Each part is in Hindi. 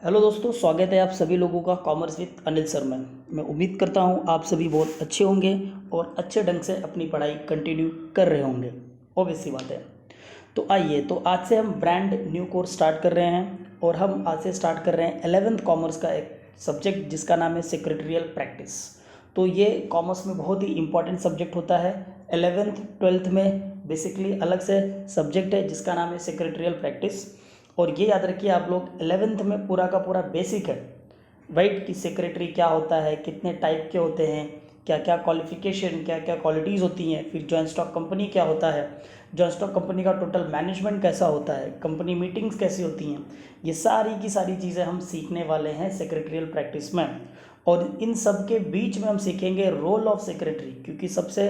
हेलो दोस्तों, स्वागत है आप सभी लोगों का कॉमर्स विद अनिल सर में। मैं उम्मीद करता हूँ आप सभी बहुत अच्छे होंगे और अच्छे ढंग से अपनी पढ़ाई कंटिन्यू कर रहे होंगे। ऑब्वियस सी बात है। तो आइए, तो आज से हम ब्रांड न्यू कोर्स स्टार्ट कर रहे हैं और हम आज से स्टार्ट कर रहे हैं 11th कॉमर्स का एक सब्जेक्ट जिसका नाम है सेक्रेटरियल प्रैक्टिस। तो ये कॉमर्स में बहुत ही इंपॉर्टेंट सब्जेक्ट होता है। 11th 12th में बेसिकली अलग से सब्जेक्ट है जिसका नाम है सेक्रेटरियल प्रैक्टिस। और ये याद रखिए आप लोग, 11th में पूरा का पूरा बेसिक है राइट, कि सेक्रेटरी क्या होता है, कितने टाइप के होते हैं, क्या क्या क्वालिफिकेशन, क्या क्या क्वालिटीज़ होती हैं, फिर जॉइंट स्टॉक कंपनी क्या होता है, जॉइंट स्टॉक कंपनी का टोटल मैनेजमेंट कैसा होता है, कंपनी मीटिंग्स कैसी होती हैं, ये सारी की सारी चीज़ें हम सीखने वाले हैं सेक्रेटरियल प्रैक्टिस में। और इन सब के बीच में हम सीखेंगे रोल ऑफ सेक्रेटरी, क्योंकि सबसे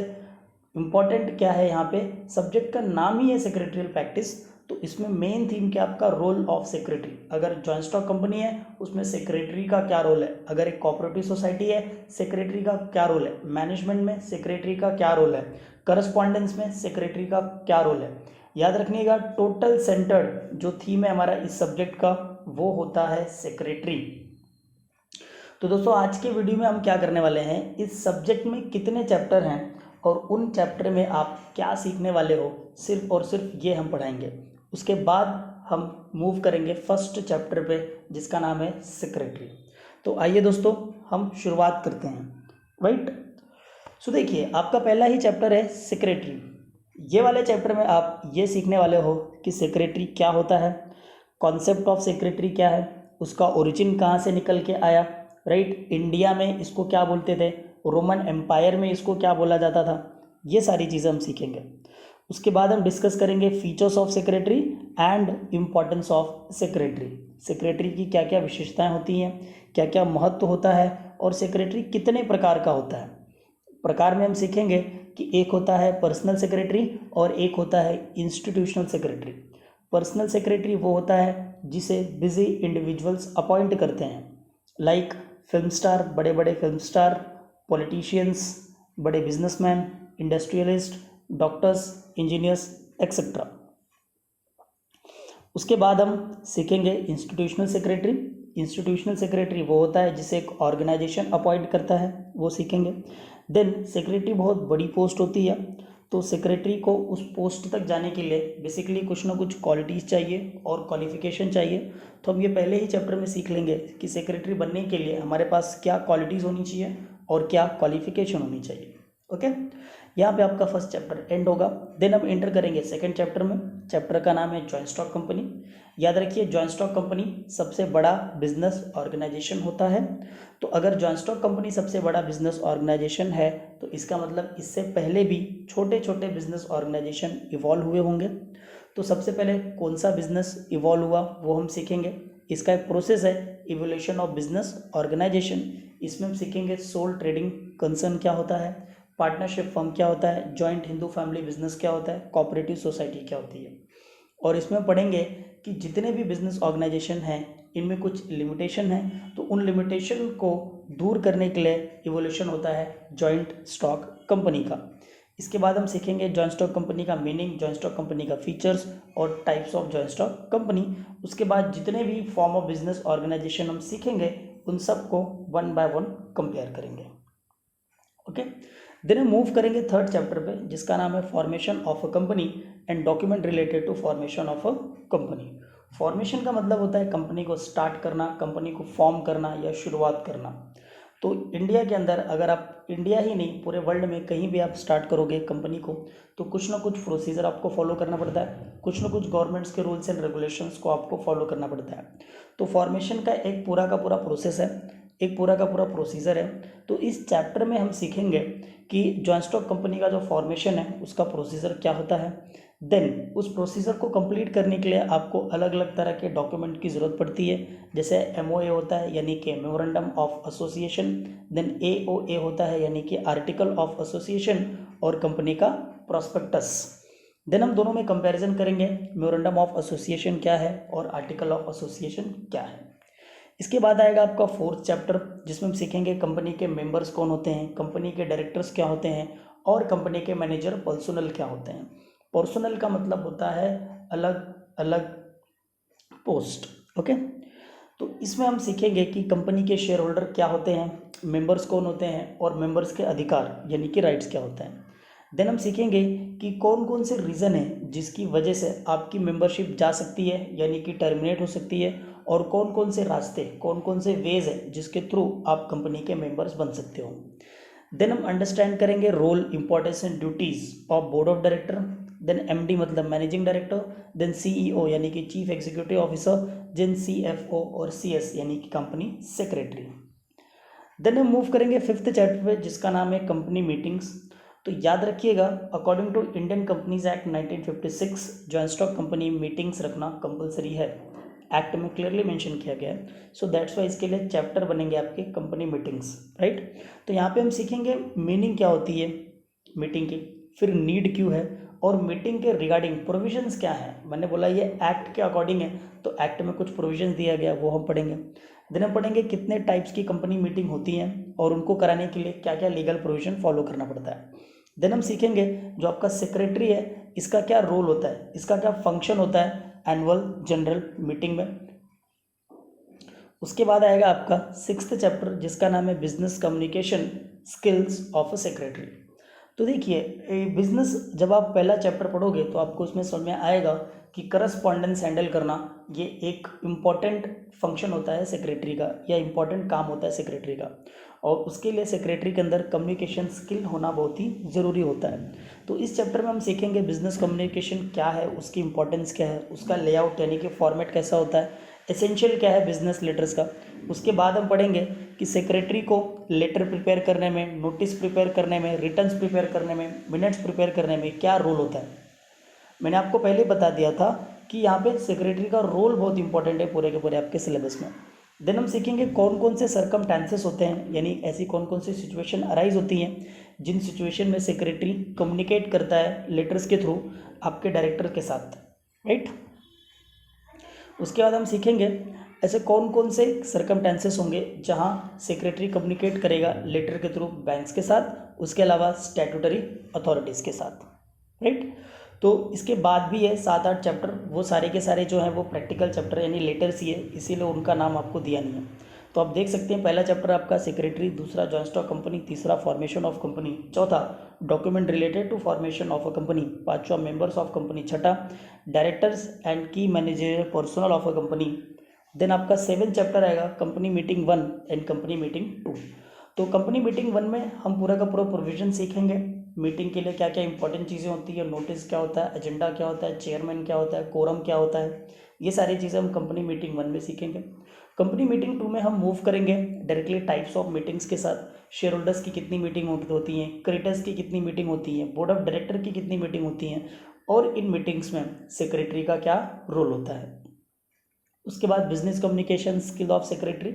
इम्पॉर्टेंट क्या है यहाँ पे, सब्जेक्ट का नाम ही है सेक्रेटरियल प्रैक्टिस। तो इसमें मेन थीम क्या आपका, रोल ऑफ सेक्रेटरी। अगर जॉइंट स्टॉक कंपनी है उसमें सेक्रेटरी का क्या रोल है, अगर एक कोऑपरेटिव सोसाइटी है सेक्रेटरी का क्या रोल है, मैनेजमेंट में सेक्रेटरी का क्या रोल है, करस्पॉन्डेंस में सेक्रेटरी का क्या रोल है। याद रखिएगा, टोटल सेंटर्ड जो थीम है हमारा इस सब्जेक्ट का वो होता है सेक्रेटरी। तो दोस्तों आज के वीडियो में हम क्या करने वाले हैं, इस सब्जेक्ट में कितने चैप्टर हैं और उन चैप्टर में आप क्या सीखने वाले हो, सिर्फ और सिर्फ ये हम पढ़ाएंगे। उसके बाद हम मूव करेंगे फर्स्ट चैप्टर पे जिसका नाम है सेक्रेटरी। तो आइए दोस्तों हम शुरुआत करते हैं राइट। सो देखिए, आपका पहला ही चैप्टर है सेक्रेटरी। ये वाले चैप्टर में आप ये सीखने वाले हो कि सेक्रेटरी क्या होता है, कॉन्सेप्ट ऑफ सेक्रेटरी क्या है, उसका ओरिजिन कहाँ से निकल के आया राइट, इंडिया में इसको क्या बोलते थे, रोमन एम्पायर में इसको क्या बोला जाता था, ये सारी चीज़ें हम सीखेंगे। उसके बाद हम डिस्कस करेंगे features of secretary and importance of secretary. Secretary की क्या क्या विशेषताएं होती हैं, क्या क्या महत्व होता है, और सेक्रेटरी कितने प्रकार का होता है। प्रकार में हम सीखेंगे कि एक होता है पर्सनल सेक्रेटरी और एक होता है इंस्टीट्यूशनल सेक्रेटरी। पर्सनल सेक्रेटरी वो होता है जिसे बिजी इंडिविजुअल्स अपॉइंट करते हैं, लाइक फिल्म स्टार, बड़े बड़े फिल्म स्टार, पॉलिटिशियंस, बड़े businessman, industrialist, doctors, engineers etcetera. उसके बाद हम सीखेंगे इंस्टीट्यूशनल सेक्रेटरी। इंस्टीट्यूशनल सेक्रेटरी वो होता है जिसे एक ऑर्गेनाइजेशन अपॉइंट करता है, वो सीखेंगे। देन सेक्रेटरी बहुत बड़ी पोस्ट होती है, तो सेक्रेटरी को उस पोस्ट तक जाने के लिए बेसिकली कुछ ना कुछ क्वालिटीज़ चाहिए और क्वालिफिकेशन चाहिए। तो हम ये पहले ही चैप्टर में सीख लेंगे कि सेक्रेटरी बनने के लिए हमारे पास क्या क्वालिटीज़ होनी चाहिए और क्या क्वालिफिकेशन होनी चाहिए। ओके, यहाँ पे आपका फर्स्ट चैप्टर एंड होगा। देन हम एंटर करेंगे सेकंड चैप्टर में। चैप्टर का नाम है जॉइंट स्टॉक कंपनी। याद रखिए, जॉइंट स्टॉक कंपनी सबसे बड़ा बिजनेस ऑर्गेनाइजेशन होता है। तो अगर जॉइंट स्टॉक कंपनी सबसे बड़ा बिजनेस ऑर्गेनाइजेशन है तो इसका मतलब इससे पहले भी छोटे छोटे बिजनेस ऑर्गेनाइजेशन इवॉल्व हुए होंगे। तो सबसे पहले कौन सा बिजनेस इवॉल्व हुआ वो हम सीखेंगे। इसका एक प्रोसेस है, इवोल्यूशन ऑफ बिजनेस ऑर्गेनाइजेशन। इसमें हम सीखेंगे सोल ट्रेडिंग कंसर्न क्या होता है, पार्टनरशिप फर्म क्या होता है, जॉइंट हिंदू फैमिली बिजनेस क्या होता है, कोऑपरेटिव सोसाइटी क्या होती है। और इसमें पढ़ेंगे कि जितने भी बिजनेस ऑर्गेनाइजेशन हैं इनमें कुछ लिमिटेशन है, तो उन लिमिटेशन को दूर करने के लिए इवोल्यूशन होता है जॉइंट स्टॉक कंपनी का। इसके बाद हम सीखेंगे जॉइंट स्टॉक कंपनी का मीनिंग, जॉइंट स्टॉक कंपनी का फीचर्स और types of joint stock company. उसके बाद जितने भी फॉर्म ऑफ बिजनेस ऑर्गेनाइजेशन हम सीखेंगे उन सबको वन बाय वन कंपेयर करेंगे। ओके, देन हम मूव करेंगे थर्ड चैप्टर पे जिसका नाम है formation of a company and document related to formation of a company. Formation का मतलब होता है कंपनी को स्टार्ट करना, कंपनी को फॉर्म करना या शुरुआत करना। तो इंडिया के अंदर, अगर आप इंडिया ही नहीं पूरे वर्ल्ड में कहीं भी आप स्टार्ट करोगे कंपनी को, तो कुछ ना कुछ प्रोसीजर आपको फॉलो करना पड़ता है, कुछ ना कुछ गवर्नमेंट्स के रूल्स एंड रेगुलेशंस को आपको फॉलो करना पड़ता है। तो फॉर्मेशन का एक पूरा का पूरा प्रोसेस है, एक पूरा का पूरा प्रोसीजर है। तो इस चैप्टर में हम सीखेंगे कि जॉइंट स्टॉक कंपनी का जो फॉर्मेशन है उसका प्रोसीजर क्या होता है। देन उस प्रोसीजर को कंप्लीट करने के लिए आपको अलग अलग तरह के डॉक्यूमेंट की ज़रूरत पड़ती है, जैसे एमओए होता है यानी कि memorandum of association, then AOA होता है यानी कि आर्टिकल ऑफ एसोसिएशन, और कंपनी का प्रॉस्पेक्टस। देन हम दोनों में कंपैरिजन करेंगे, मेमोरेंडम ऑफ एसोसिएशन क्या है और आर्टिकल ऑफ एसोसिएशन क्या है। इसके बाद आएगा आपका फोर्थ चैप्टर जिसमें हम सीखेंगे कंपनी के मेंबर्स कौन होते हैं, कंपनी के डायरेक्टर्स क्या होते हैं, और कंपनी के मैनेजर पर्सनल क्या होते हैं। पर्सनल का मतलब होता है अलग अलग पोस्ट। ओके, तो इसमें हम सीखेंगे कि कंपनी के शेयर होल्डर क्या होते हैं, मेंबर्स कौन होते हैं और मेंबर्स के अधिकार यानी कि राइट्स क्या होते हैं। देन हम सीखेंगे कि कौन कौन से रीज़न है जिसकी वजह से आपकी मेंबरशिप जा सकती है यानी कि टर्मिनेट हो सकती है, और कौन कौन से रास्ते, कौन कौन से वेज है जिसके थ्रू आप कंपनी के मेंबर्स बन सकते हो। देन हम अंडरस्टैंड करेंगे role, importance and duties of board of director. Then MD मतलब मैनेजिंग डायरेक्टर, देन सीईओ यानी कि chief executive officer, then CFO और सीएस यानी कि कंपनी सेक्रेटरी। देन हम मूव करेंगे फिफ्थ चैप्टर पे जिसका नाम है कंपनी मीटिंग्स। तो याद रखिएगा, according to Indian companies act 1956 joint stock company meetings रखना कंपलसरी है, एक्ट में क्लियरली मेंशन किया गया है। सो दैट्स वाई इसके लिए चैप्टर बनेंगे आपके कंपनी मीटिंग्स, राइट। तो यहाँ पे हम सीखेंगे मीनिंग क्या होती है मीटिंग की, फिर नीड क्यों है, और मीटिंग के रिगार्डिंग प्रोविजंस क्या है। मैंने बोला ये एक्ट के अकॉर्डिंग है, तो एक्ट में कुछ प्रोविजंस दिया गया वो हम पढ़ेंगे। देन हम पढ़ेंगे कितने टाइप्स की कंपनी मीटिंग होती हैं और उनको कराने के लिए क्या क्या लीगल प्रोविजन फॉलो करना पड़ता है। देन हम सीखेंगे जो आपका सेक्रेटरी है इसका क्या रोल होता है, इसका क्या फंक्शन होता है एनुअल जनरल मीटिंग में। उसके बाद आएगा आपका सिक्स्थ चैप्टर जिसका नाम है business communication skills of a secretary. तो देखिए बिजनेस जब आप पहला चैप्टर पढ़ोगे तो आपको उसमें समझ में आएगा कि करस्पॉन्डेंस हैंडल करना ये एक इम्पॉर्टेंट फंक्शन होता है सेक्रेटरी का, या इम्पॉर्टेंट काम होता है सेक्रेटरी का, और उसके लिए सेक्रेटरी के अंदर कम्युनिकेशन स्किल होना बहुत ही ज़रूरी होता है। तो इस चैप्टर में हम सीखेंगे बिजनेस कम्युनिकेशन क्या है, उसकी इंपॉर्टेंस क्या है, उसका लेआउट यानी कि फॉर्मेट कैसा होता है, एसेंशियल क्या है बिजनेस लेटर्स का। उसके बाद हम पढ़ेंगे कि सेक्रेटरी को लेटर प्रिपेयर करने में, नोटिस प्रिपेयर करने में, रिटर्न्स प्रिपेयर करने में, मिनट्स प्रिपेयर करने में क्या रोल होता है। मैंने आपको पहले बता दिया था कि यहाँ पे सेक्रेटरी का रोल बहुत इंपॉर्टेंट है पूरे के पूरे आपके सिलेबस में। देन हम सीखेंगे कौन कौन से सरकमस्टेंसेस होते हैं, यानी ऐसी कौन कौन सी सिचुएशन अराइज होती हैं जिन सिचुएशन में सेक्रेटरी कम्युनिकेट करता है लेटर्स के थ्रू आपके डायरेक्टर के साथ, राइट। उसके बाद हम सीखेंगे ऐसे कौन कौन से सरकमस्टेंसेस होंगे जहां सेक्रेटरी कम्युनिकेट करेगा लेटर के थ्रू बैंक्स के साथ, उसके अलावा स्टैट्यूटरी अथॉरिटीज़ के साथ, राइट। तो इसके बाद भी है 7-8 चैप्टर, वो सारे के सारे जो हैं वो प्रैक्टिकल चैप्टर यानी लेटर्स ही है, इसीलिए उनका नाम आपको दिया नहीं है। तो आप देख सकते हैं पहला चैप्टर आपका सेक्रेटरी, दूसरा जॉइंट स्टॉक कंपनी, तीसरा फॉर्मेशन ऑफ कंपनी, चौथा document related to formation of a company, पांचवा मेंबर्स ऑफ कंपनी, छठा directors and key managerial personnel of a company. Then आपका 7th चैप्टर आएगा company meeting 1 and company meeting 2। तो कंपनी मीटिंग 1 में हम पूरा का पूरा प्रोविजन सीखेंगे, मीटिंग के लिए क्या क्या इंपॉर्टेंट चीज़ें होती है, नोटिस क्या होता है, एजेंडा क्या होता है, चेयरमैन क्या होता है, कोरम क्या होता है, ये सारी चीज़ें हम कंपनी मीटिंग 1 में सीखेंगे। कंपनी मीटिंग 2 में हम मूव करेंगे डायरेक्टली टाइप्स ऑफ मीटिंग्स के साथ, शेयर होल्डर्स की कितनी मीटिंग होती हैं, क्रेडिटर्स की कितनी मीटिंग होती है, बोर्ड ऑफ डायरेक्टर की कितनी मीटिंग होती हैं, और इन मीटिंग्स में सेक्रेटरी का क्या रोल होता है। उसके बाद business communication skill of secretary,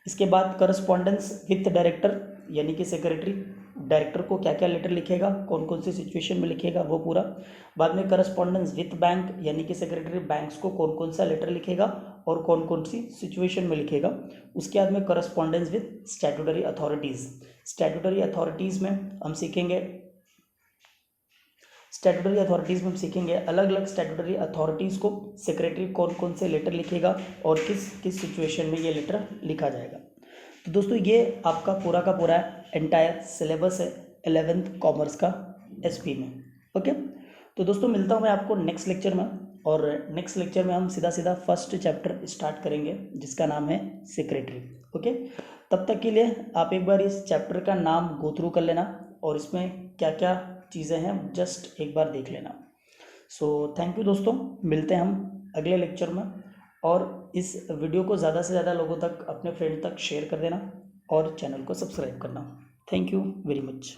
इसके बाद करस्पॉन्डेंस विथ डायरेक्टर यानी कि सेक्रेटरी डायरेक्टर को क्या क्या लेटर लिखेगा, कौन कौन सी सिचुएशन में लिखेगा वो पूरा। बाद में करस्पॉन्डेंस विथ बैंक यानी कि सेक्रेटरी बैंक्स को कौन कौन सा लेटर लिखेगा और कौन कौन सी सिचुएशन में लिखेगा। उसके बाद में correspondence with statutory authorities, statutory authorities में हम सीखेंगे हम सीखेंगे अलग अलग स्टैट्यूटरी अथॉरिटीज़ को सेक्रेटरी कौन कौन से लेटर लिखेगा और किस किस सिचुएशन में ये लेटर लिखा जाएगा। तो दोस्तों ये आपका पूरा का पूरा एंटायर सिलेबस है 11th कॉमर्स का एसपी में, ओके। तो दोस्तों मिलता हूँ मैं आपको नेक्स्ट लेक्चर में, और नेक्स्ट लेक्चर में हम सीधा सीधा फर्स्ट चैप्टर स्टार्ट करेंगे जिसका नाम है सेक्रेटरी, ओके। तब तक के लिए आप एक बार इस चैप्टर का नाम गो थ्रू कर लेना और इसमें क्या क्या चीज़ें हैं जस्ट एक बार देख लेना। सो थैंक यू दोस्तों, मिलते हैं हम अगले लेक्चर में, और इस वीडियो को ज़्यादा से ज़्यादा लोगों तक, अपने फ्रेंड तक शेयर कर देना और चैनल को सब्सक्राइब करना। Thank you very much.